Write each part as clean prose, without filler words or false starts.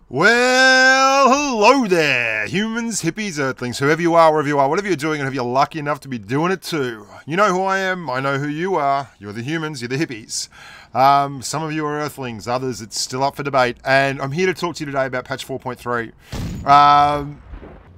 Well, hello there, humans, hippies, earthlings, whoever you are, wherever you are, whatever you're doing, and if you're lucky enough to be doing it too. You know who I am, I know who you are. You're the humans, you're the hippies. Some of you are earthlings, others it's still up for debate, and I'm here to talk to you today about patch 4.3. And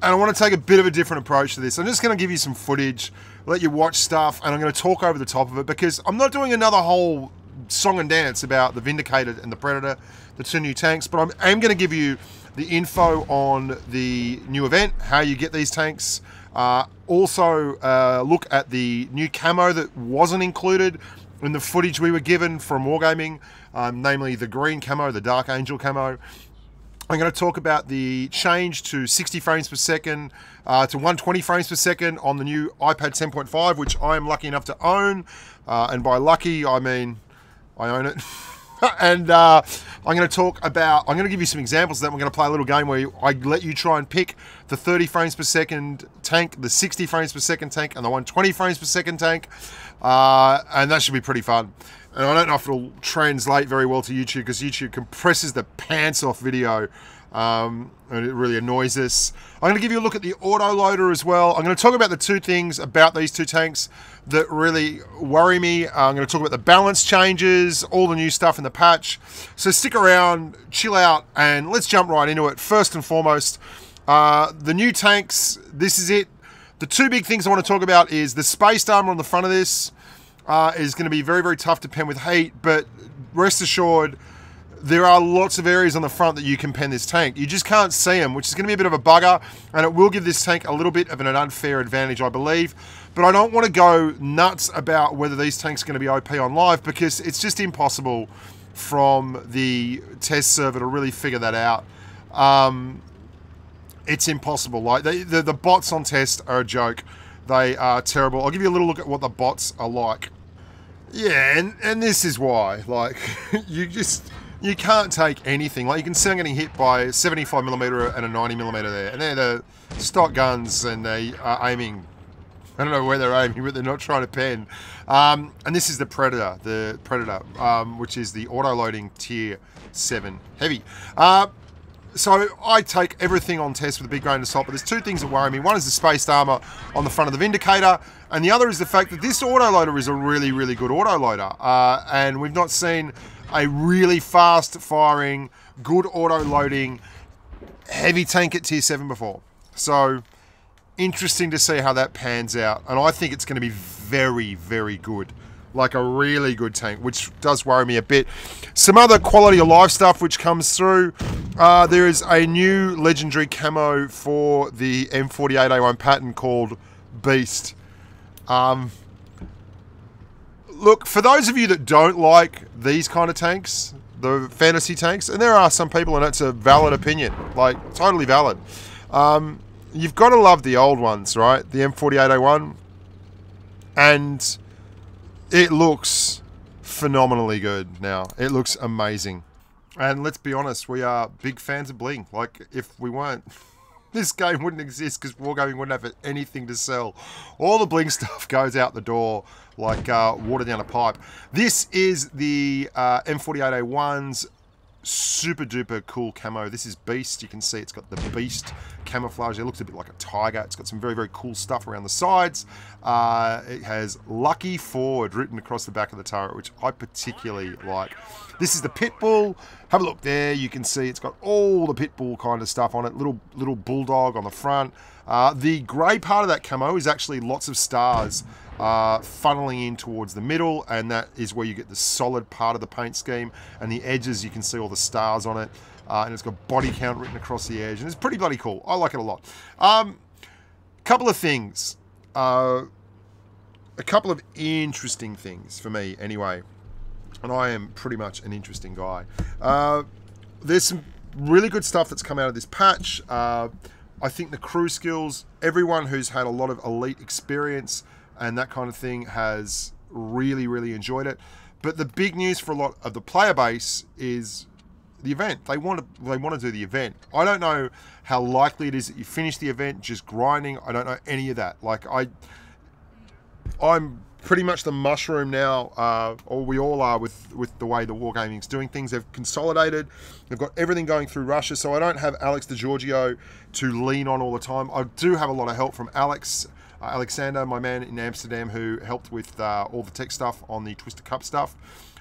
I want to take a bit of a different approach to this. I'm just going to give you some footage, let you watch stuff, and I'm going to talk over the top of it because I'm not doing another whole song and dance about the Vindicated and the Predator, the two new tanks, but I'm going to give you the info on the new event, how you get these tanks. Also, look at the new camo that wasn't included in the footage we were given from Wargaming, namely the green camo, the Dark Angel camo. I'm going to talk about the change to 60 frames per second to 120 frames per second on the new iPad 10.5, which I am lucky enough to own. And by lucky, I mean I own it. And I'm going to give you some examples of that. We're going to play a little game where I let you try and pick the 30 frames per second tank, the 60 frames per second tank, and the 120 frames per second tank. And that should be pretty fun. And I don't know if it'll translate very well to YouTube because YouTube compresses the pants off video. And it really annoys us. I'm going to give you a look at the autoloader as well. I'm going to talk about the two things about these two tanks that really worry me. I'm going to talk about the balance changes, all the new stuff in the patch. So stick around, chill out, and let's jump right into it. First and foremost, the new tanks, this is it. The two big things I want to talk about is the spaced armor on the front of this is going to be very, very tough to pen with heat, but rest assured, there are lots of areas on the front that you can pen this tank. You just can't see them, which is going to be a bit of a bugger, and it will give this tank a little bit of an unfair advantage, I believe. But I don't want to go nuts about whether these tanks are going to be OP on live because it's just impossible from the test server to really figure that out. It's impossible. Like the bots on test are a joke. They are terrible. I'll give you a little look at what the bots are like. Yeah, and this is why. Like, you can't take anything. Like, you can see I'm getting hit by a 75mm and a 90mm there. And they're the stock guns, and they are aiming. I don't know where they're aiming, but they're not trying to pen. And this is the Predator, which is the auto-loading Tier 7 Heavy. So I take everything on test with a big grain of salt, but there's two things that worry me. One is the spaced armor on the front of the Vindicator, and the other is the fact that this autoloader is a really, really good autoloader. And we've not seen a really fast-firing, good auto-loading heavy tank at Tier 7 before. So, interesting to see how that pans out. And I think it's going to be very, very good. Like a really good tank, which does worry me a bit. Some other quality of life stuff which comes through. There is a new legendary camo for the M48A1 pattern called Beast. Look, for those of you that don't like these kind of tanks, the fantasy tanks, and there are some people, and it's a valid opinion, like totally valid. You've got to love the old ones, right? The M48A1. And it looks phenomenally good now. It looks amazing. And let's be honest, we are big fans of bling. Like, if we weren't, this game wouldn't exist because Wargaming wouldn't have anything to sell. All the bling stuff goes out the door like water down a pipe. This is the M48A1's super duper cool camo. This is Beast. You can see it's got the Beast camouflage. It looks a bit like a tiger. It's got some very, very cool stuff around the sides. It has Lucky Forward written across the back of the turret, which I particularly like. This is the Pitbull. Have a look there. You can see it's got all the Pitbull kind of stuff on it. Little bulldog on the front. The grey part of that camo is actually lots of stars funneling in towards the middle, and that is where you get the solid part of the paint scheme, and the edges you can see all the stars on it, and it's got body count written across the edge, and it's pretty bloody cool. I like it a lot. Couple of things, a couple of interesting things for me anyway, and I am pretty much an interesting guy. There's some really good stuff that's come out of this patch. I think the crew skills, everyone who's had a lot of elite experience and that kind of thing has really, really enjoyed it. But the big news for a lot of the player base is the event. They want to do the event. I don't know how likely it is that you finish the event just grinding. I don't know any of that. Like, I'm pretty much the mushroom now, or we all are with the way the Wargaming's doing things. They've consolidated. They've got everything going through Russia, so I don't have Alex DiGiorgio to lean on all the time. I do have a lot of help from Alexander, my man in Amsterdam, who helped with all the tech stuff on the Twister Cup stuff.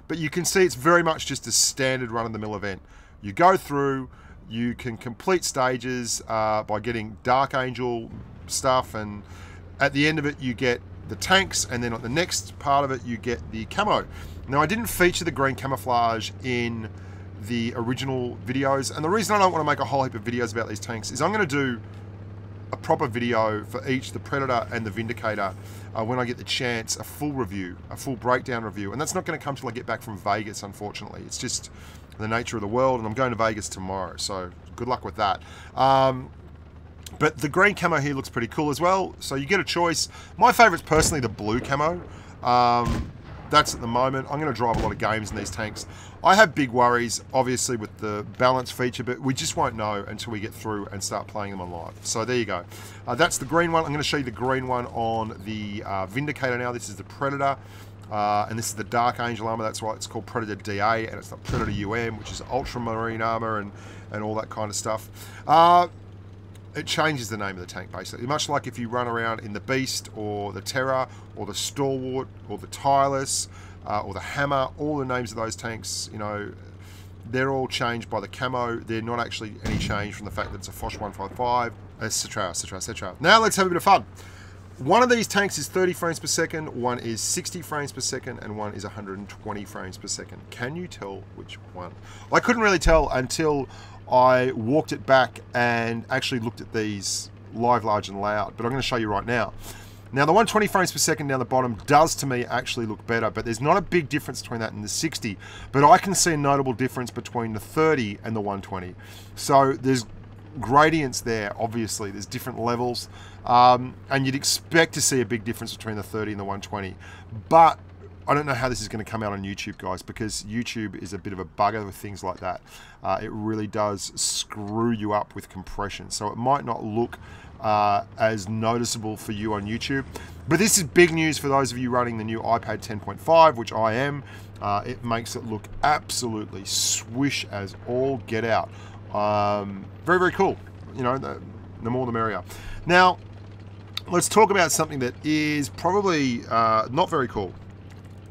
But you can see it's very much just a standard run-of-the-mill event. You go through, you can complete stages by getting Dark Angel stuff, and at the end of it you get the tanks, and then on the next part of it you get the camo. Now, I didn't feature the green camouflage in the original videos, and the reason I don't want to make a whole heap of videos about these tanks is I'm going to do a proper video for each, the Predator and the Vindicator, when I get the chance, a full review, a full breakdown review, and that's not going to come till I get back from Vegas, unfortunately. It's just the nature of the world, and I'm going to Vegas tomorrow, so good luck with that. But the green camo here looks pretty cool as well, so you get a choice. My favourite's personally the blue camo. That's at the moment. I'm going to drive a lot of games in these tanks. I have big worries, obviously, with the balance feature, but we just won't know until we get through and start playing them on live. So there you go. That's the green one. I'm going to show you the green one on the Vindicator now. This is the Predator, and this is the Dark Angel armor. That's why it's called Predator DA, and it's the Predator UM, which is ultramarine armor and all that kind of stuff. It changes the name of the tank, basically. Much like if you run around in the Beast, or the Terror, or the Stalwart, or the Tireless, or the Hammer, all the names of those tanks, you know, they're all changed by the camo. They're not actually any change from the fact that it's a Foch 155, etc., etc., etc. Now let's have a bit of fun. One of these tanks is 30 frames per second, one is 60 frames per second, and one is 120 frames per second. Can you tell which one? I couldn't really tell until I walked it back and actually looked at these live, large, and loud, but I'm going to show you right now. Now, the 120 frames per second down the bottom does, to me, actually look better, but there's not a big difference between that and the 60, but I can see a notable difference between the 30 and the 120. So there's gradients there, obviously. There's different levels, and you'd expect to see a big difference between the 30 and the 120, but I don't know how this is going to come out on YouTube, guys, because YouTube is a bit of a bugger with things like that. It really does screw you up with compression, so it might not look as noticeable for you on YouTube. But this is big news for those of you running the new iPad 10.5, which I am. It makes it look absolutely swish as all get out. Very, very cool. You know, the more the merrier. Now, let's talk about something that is probably not very cool.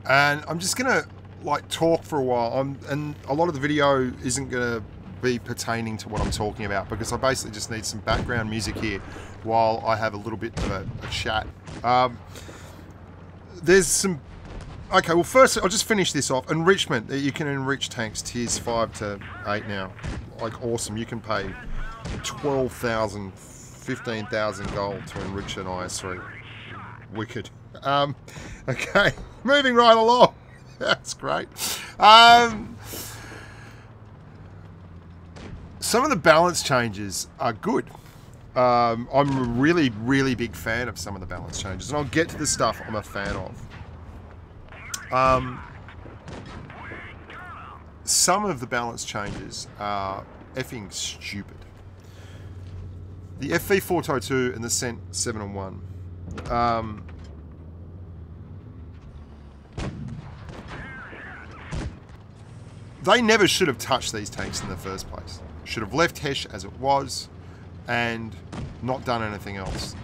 And I'm just gonna like talk for a while, and a lot of the video isn't gonna be pertaining to what I'm talking about, because I basically just need some background music here while I have a little bit of a chat. There's some, okay, well first I'll just finish this off. Enrichment, you can enrich tanks tiers 5 to 8 now. Like, awesome. You can pay 12,000, 15,000 gold to enrich an IS-3. Wicked. Okay, moving right along. That's great. Some of the balance changes are good. I'm a really, really big fan of some of the balance changes, and I'll get to the stuff I'm a fan of. Some of the balance changes are effing stupid. The FV402 and the Cent 7-1. They never should have touched these tanks in the first place. Should have left Hesh as it was and not done anything else.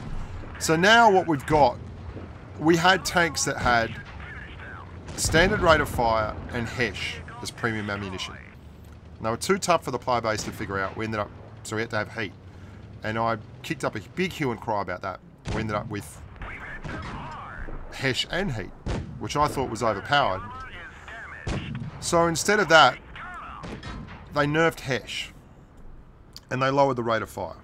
So now what we've got, we had tanks that had standard rate of fire and Hesh as premium ammunition. And they were too tough for the player base to figure out. So we had to have heat. And I kicked up a big hue and cry about that. We ended up with Hesh and heat, which I thought was overpowered. So instead of that, they nerfed Hesh and they lowered the rate of fire.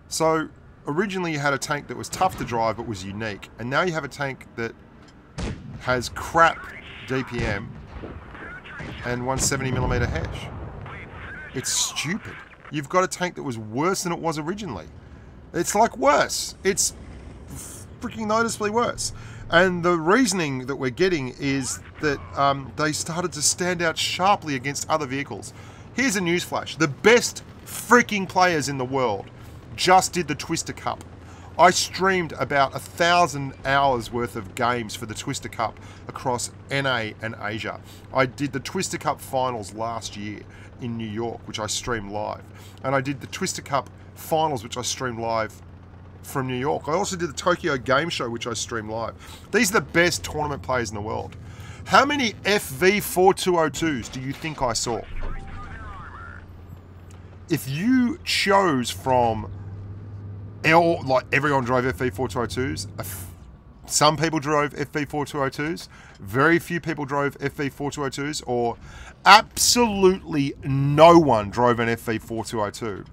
So originally you had a tank that was tough to drive but was unique, and now you have a tank that has crap DPM and 170mm Hesh. It's stupid. You've got a tank that was worse than it was originally. It's like worse. It's freaking noticeably worse. And the reasoning that we're getting is that they started to stand out sharply against other vehicles. Here's a newsflash. The best freaking players in the world just did the Twister Cup. I streamed about 1,000 hours worth of games for the Twister Cup across NA and Asia. I did the Twister Cup finals last year in New York, which I streamed live. And I did the Twister Cup finals, which I streamed live from New York. I also did the Tokyo Game Show, which I streamed live. These are the best tournament players in the world. How many FV4202s do you think I saw? If you chose from like everyone drove FV4202s, some people drove FV4202s, very few people drove FV4202s, or absolutely no one drove an FV4202.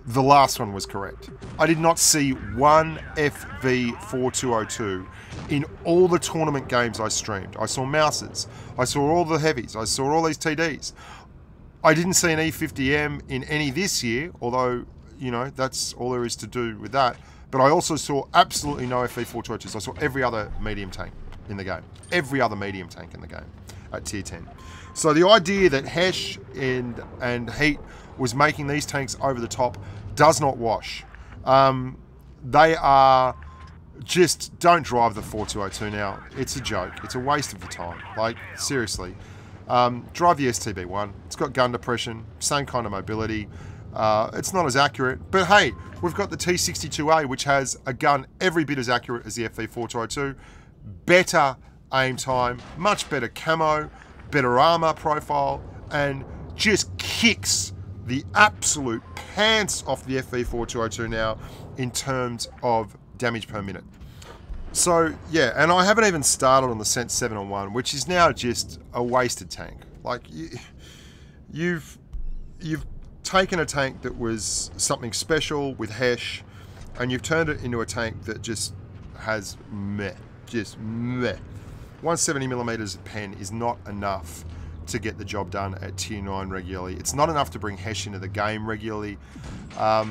The last one was correct. I did not see one FV4202 in all the tournament games I streamed. I saw Mouses, I saw all the heavies, I saw all these TDs. I didn't see an E50M in any this year, although, you know, that's all there is to do with that. But I also saw absolutely no FV4202s. I saw every other medium tank in the game. Every other medium tank in the game at tier 10. So the idea that Hesh and Heat was making these tanks over the top does not wash. They are just, don't drive the 4202 now. It's a joke. It's a waste of the time. Like, seriously. Drive the STB1. It's got gun depression, same kind of mobility. It's not as accurate, but hey, we've got the T62A, which has a gun every bit as accurate as the FV4202. Better aim time, much better camo, better armor profile, and just kicks the absolute pants off the FV4202 now in terms of damage per minute. So yeah, and I haven't even started on the Sense 7-on-1, which is now just a wasted tank. Like, you've taken a tank that was something special with Hesh, and you've turned it into a tank that just has meh, just meh. 170mm pen is not enough to get the job done at tier 9 regularly. It's not enough to bring Hesh into the game regularly. I'd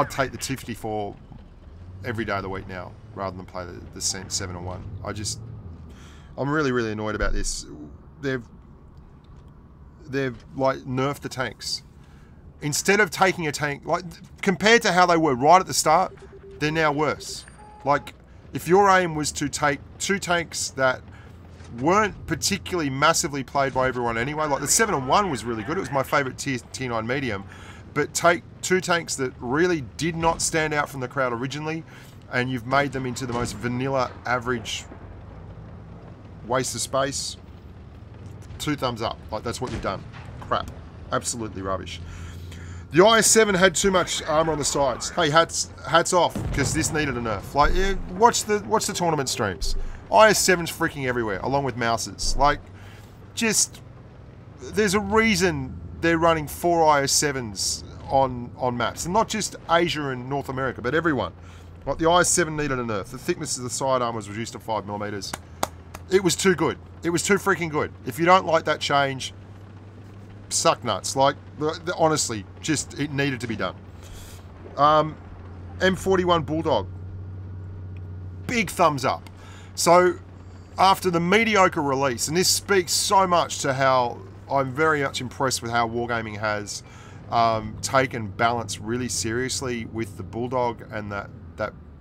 take the T54 every day of the week now, rather than play the Sense 7-on-1. I'm really, really annoyed about this. They've like nerfed the tanks. Instead of taking a tank, like, compared to how they were right at the start, they're now worse. Like, if your aim was to take two tanks that weren't particularly massively played by everyone anyway, like the 7-on-1 was really good, it was my favourite tier 9 medium, but take two tanks that really did not stand out from the crowd originally, and you've made them into the most vanilla, average waste of space, 2 thumbs up. Like, that's what you've done. Crap. Absolutely rubbish. The IS-7 had too much armor on the sides. Hey, hats off, because this needed a nerf. Like, yeah, watch the tournament streams. IS-7's freaking everywhere, along with Mouses. Like, just, there's a reason they're running 4 IS-7s on maps, and not just Asia and North America, but everyone. Like, the IS-7 needed a nerf. The thickness of the side armor was reduced to 5mm. It was too good. It was too freaking good. If you don't like that change, suck nuts. Like, honestly, just, it needed to be done. M41 Bulldog. Big thumbs up. So, after the mediocre release, and this speaks so much to how I'm very much impressed with how Wargaming has taken balance really seriously with the Bulldog and that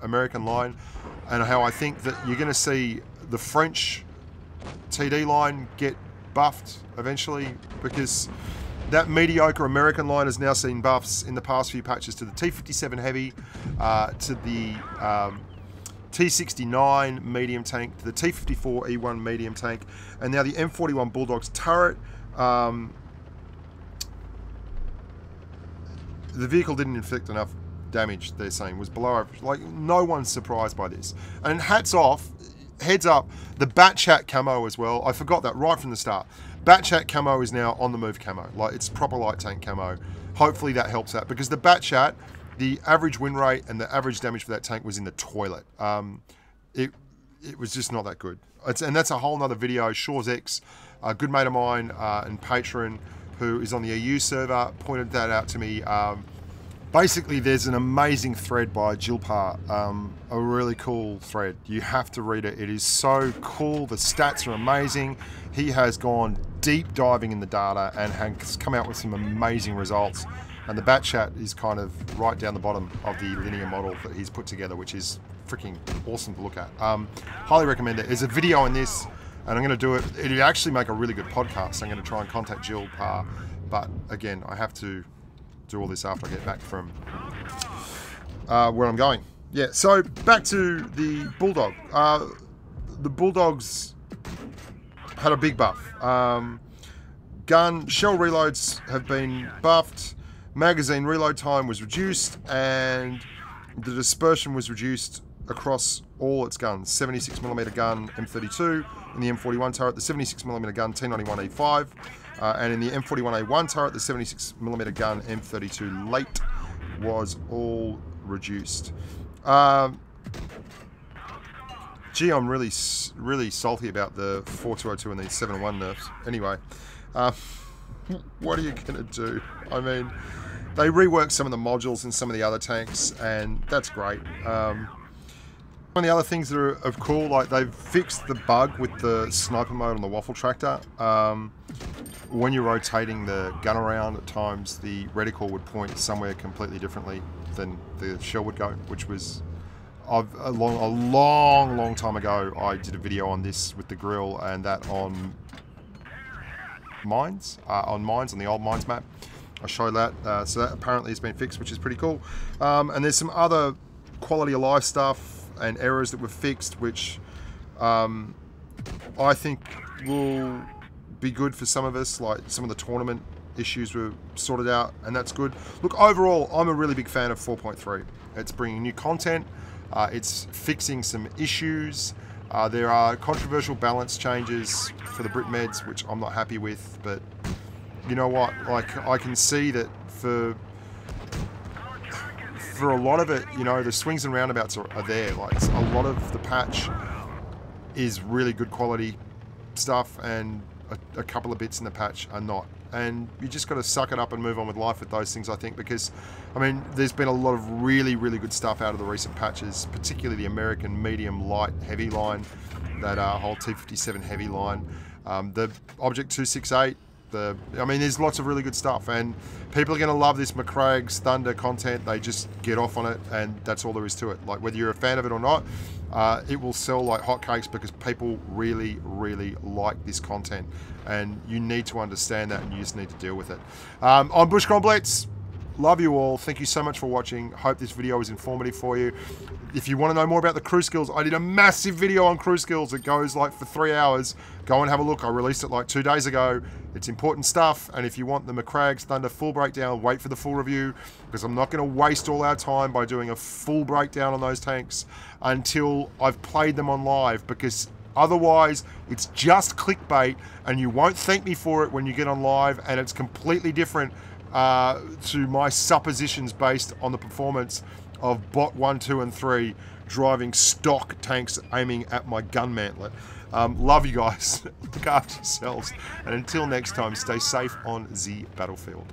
American line, and how I think that you're going to see the French TD line get buffed eventually, because that mediocre American line has now seen buffs in the past few patches to the T57 Heavy, to the T69 medium tank, to the T54 E1 medium tank, and now the M41 Bulldog's turret. The vehicle didn't inflict enough damage, they're saying, was below average. Like, no one's surprised by this. And hats off, heads up, the Batchat camo as well. I forgot that right from the start. Batchat camo is now on the move camo. Like, it's proper light tank camo. Hopefully that helps out, because the Batchat, the average win rate and the average damage for that tank was in the toilet. It was just not that good. And that's a whole nother video. Shaw's X, a good mate of mine and patron who is on the EU server, pointed that out to me. Basically, there's an amazing thread by Jilpar, a really cool thread. You have to read it. It is so cool. The stats are amazing. He has gone deep diving in the data and has come out with some amazing results. And the Batchat is kind of right down the bottom of the linear model that he's put together, which is freaking awesome to look at. Highly recommend it. There's a video on this, and I'm going to do it. It'll actually make a really good podcast. I'm going to try and contact Jill, but again, I have to do all this after I get back from where I'm going. Yeah, so back to the Bulldog. The Bulldogs had a big buff. Gun shell reloads have been buffed. Magazine reload time was reduced, and the dispersion was reduced across all its guns. 76mm gun M32 in the M41 turret, the 76mm gun T91A5, and in the M41A1 turret, the 76mm gun M32 late was all reduced. Gee, I'm really salty about the 4202 and the 701 nerfs. Anyway, what are you gonna do? I mean, they reworked some of the modules in some of the other tanks, and that's great. One of the other things that are cool, like they've fixed the bug with the sniper mode on the waffle tractor. When you're rotating the gun around, at times the reticle would point somewhere completely differently than the shell would go, which was a long time ago. I did a video on this with the grill, and that on mines, on the old mines map. I showed that, so that apparently has been fixed, which is pretty cool. And there's some other quality of life stuff and errors that were fixed, which I think will be good for some of us. Like some of the tournament issues were sorted out, and that's good. Look, overall, I'm a really big fan of 4.3. It's bringing new content. It's fixing some issues. There are controversial balance changes for the Brit meds, which I'm not happy with, but you know what? Like, I can see that for a lot of it, you know, the swings and roundabouts are there. Like, a lot of the patch is really good quality stuff, and a couple of bits in the patch are not. And you just got to suck it up and move on with life with those things, I think, because, I mean, there's been a lot of really good stuff out of the recent patches, particularly the American medium, light, heavy line, that whole T57 heavy line, the Object 268, I mean, there's lots of really good stuff, and people are going to love this McCragg's Thunder content. They just get off on it, and that's all there is to it. Like, whether you're a fan of it or not, it will sell like hotcakes because people really like this content, and you need to understand that, and you just need to deal with it. I'm Bushka on Blitz. Love you all. Thank you so much for watching. Hope this video was informative for you. If you want to know more about the crew skills, I did a massive video on crew skills. It goes like for 3 hours. Go and have a look. I released it like 2 days ago. It's important stuff. And if you want the McCragg's Thunder full breakdown, wait for the full review, because I'm not going to waste all our time by doing a full breakdown on those tanks until I've played them on live, because otherwise it's just clickbait and you won't thank me for it when you get on live, and it's completely different to my suppositions based on the performance of bot 1, 2, and 3 driving stock tanks aiming at my gun mantlet. Love you guys. Look after yourselves. And until next time, stay safe on the battlefield.